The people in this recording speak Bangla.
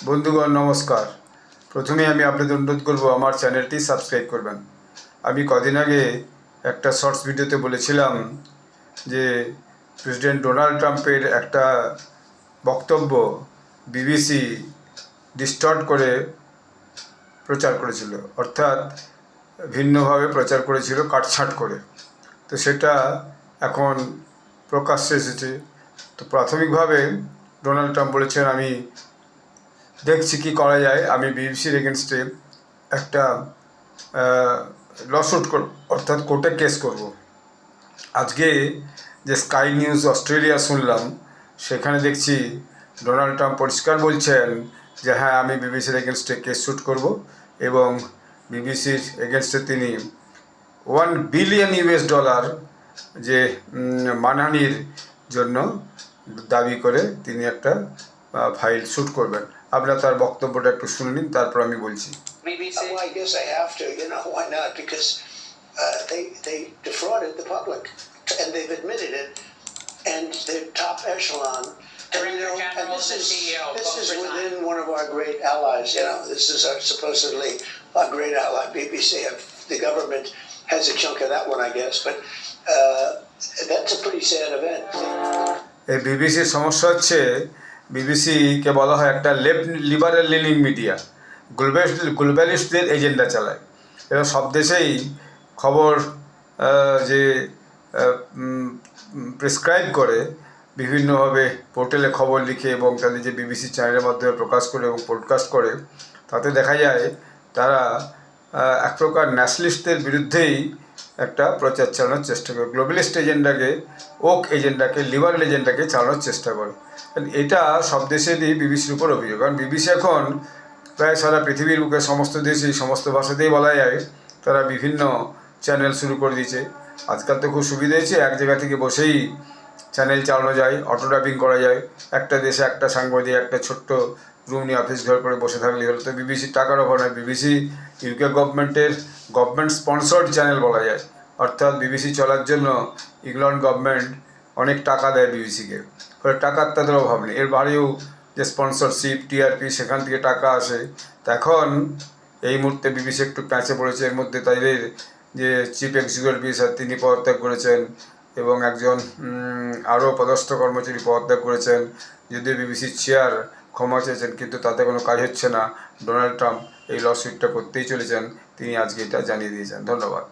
বন্ধুগণ নমস্কার। প্রথমে আমি আপনাদের অনুরোধ করব আমার চ্যানেলটি সাবস্ক্রাইব করবেন। আমি কদিন আগে একটা শর্টস ভিডিওতে বলেছিলাম যে প্রেসিডেন্ট ডোনাল্ড ট্রাম্পের একটা বক্তব্য বিবিসি ডিস্টর্ট করে প্রচার করেছিল, অর্থাৎ ভিন্নভাবে প্রচার করেছিল, কাটছাঁট করে। তো সেটা এখন প্রকাশ্যে এসেছে। তো প্রাথমিকভাবে ডোনাল্ড ট্রাম্প বলেছেন, আমি দেখছি কি করা যায়, আমি বিবিসির এগেনস্টে একটা লসুট করব, অর্থাৎ কোর্টে কেস করব। আজকে যে স্কাই নিউজ অস্ট্রেলিয়া শুনলাম, সেখানে দেখছি ডোনাল্ড ট্রাম্প পরিষ্কার বলছেন যে হ্যাঁ, আমি বিবিসির এগেনস্টে কেস শ্যুট করব এবং বিবিসির এগেনস্টে তিনি $1 বিলিয়ন যে মানহানির জন্য দাবি করে তিনি একটা ফাইল শ্যুট করবেন। আপনারা তার বক্তব্যটা একটু শুনে নিন, তারপর আমি বলছি। Well, I guess I have to. Why not? Because they defrauded the public, and they've admitted it, and they're top echelon. And this is within one of our great allies. This is supposedly a great ally. BBC, the government has a chunk of that one, I guess, but that's a pretty sad event. এই বিবিসির সমস্যা হচ্ছে, বিবিসিকে বলা হয় একটা লিবারেল লিনিং মিডিয়া, গ্লোবালিস্টদের এজেন্ডা চালায়। এরা সব দেশেই খবর যে প্রেসক্রাইব করে, বিভিন্নভাবে পোর্টালে খবর লিখে এবং তাদের যে বিবিসি চ্যানেলের মাধ্যমে প্রকাশ করে এবং পডকাস্ট করে, তাতে দেখা যায় তারা এক প্রকার ন্যাশনালিস্টদের বিরুদ্ধেই একটা প্রচার চালানোর চেষ্টা করে, গ্লোবালিস্ট এজেন্ডাকে, এজেন্ডাকে, লিবারেল এজেন্ডাকে চালানোর চেষ্টা করে। এটা সব দেশেরই বিবিসির উপর অভিযোগ, কারণ বিবিসি এখন প্রায় সারা পৃথিবীর বুকে সমস্ত দেশেই সমস্ত ভাষাতেই বলা যায় তারা বিভিন্ন চ্যানেল শুরু করে দিয়েছে। আজকাল তো খুব সুবিধা হয়েছে, এক জায়গা থেকে বসেই চ্যানেল চালানো যায়, অটো ড্রাইভিং করা যায়। একটা দেশে একটা সাংবাদিক একটা ছোট্ট রুম নিয়ে অফিস ঘর করে বসে থাকলে হলো। তো বিবিসির টাকার অভাব নয়। BBC UK government sponsored channel বলা যায়, অর্থাৎ বিবিসি চলার জন্য ইংল্যান্ড গভর্নমেন্ট অনেক টাকা দেয় বিবিসিকে, ফলে টাকার তাদের অভাব নেই। এর বাইরেও যে স্পন্সরশিপ, টিআরপি, সেখান থেকে টাকা আসে। তো এখন এই মুহূর্তে বিবিসি একটু প্যাঁচে পড়েছে। এর মধ্যে তাদের যে চিফ এক্সিকিউটিভ অফিসার তিনি পদত্যাগ করেছেন এবং একজন আরও পদস্থ কর্মচারী পদত্যাগ করেছেন। যদিও বিবিসির চেয়ার ক্ষমা চেয়েছেন, কিন্তু তাতে কোনো কাজ হচ্ছে না। ডোনাল্ড ট্রাম্প এই লসুটটা করতেই চলেছেন, তিনি আজকে এটা জানিয়ে দিয়েছেন। ধন্যবাদ।